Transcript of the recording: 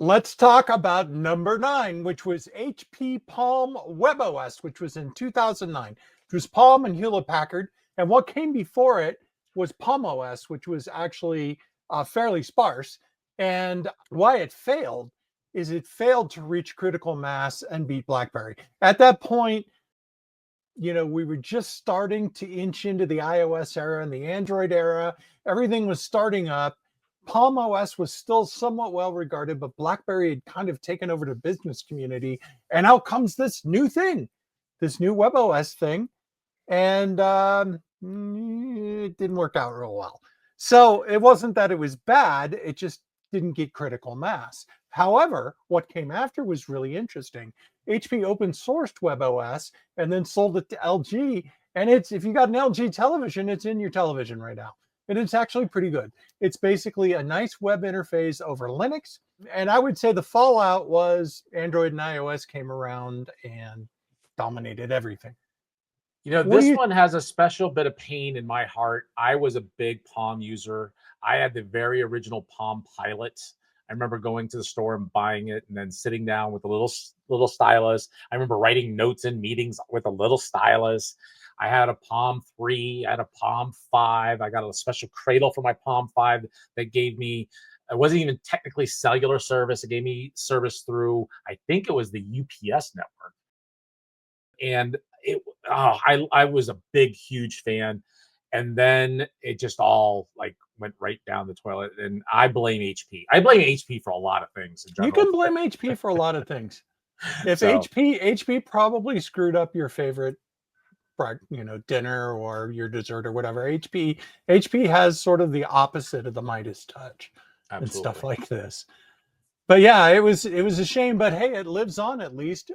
Let's talk about number 9, which was HP Palm webOS, which was in 2009. It was Palm and Hewlett Packard. And what came before it was Palm OS, which was actually fairly sparse. And why it failed is it failed to reach critical mass and beat BlackBerry. At that point, we were just starting to inch into the iOS era and the Android era. Everything was starting up. Palm OS was still somewhat well regarded, but BlackBerry had kind of taken over the business community. And out comes this new thing, this new webOS thing. And it didn't work out real well. So it wasn't that it was bad, it just didn't get critical mass. However, what came after was really interesting. HP open sourced webOS and then sold it to LG. And if you got an LG television, it's in your television right now. And it's actually pretty good. It's basically a nice web interface over Linux. And I would say the fallout was Android and iOS came around and dominated everything. This one has a special bit of pain in my heart. I was a big Palm user. I had the very original Palm Pilot. I remember going to the store and buying it and then sitting down with a little stylus. I remember writing notes in meetings with a little stylus. I had a Palm 3, I had a Palm 5. I got a special cradle for my Palm 5 that gave me, it wasn't even technically cellular service. It gave me service through, I think it was the UPS network. And I was a big, huge fan. And then it just all went right down the toilet. And I blame HP. I blame HP for a lot of things. You can blame HP for a lot of things. If HP probably screwed up your favorite dinner or your dessert or whatever. HP has sort of the opposite of the Midas touch. Absolutely. And stuff like this. But yeah, it was a shame, but hey, it lives on at least.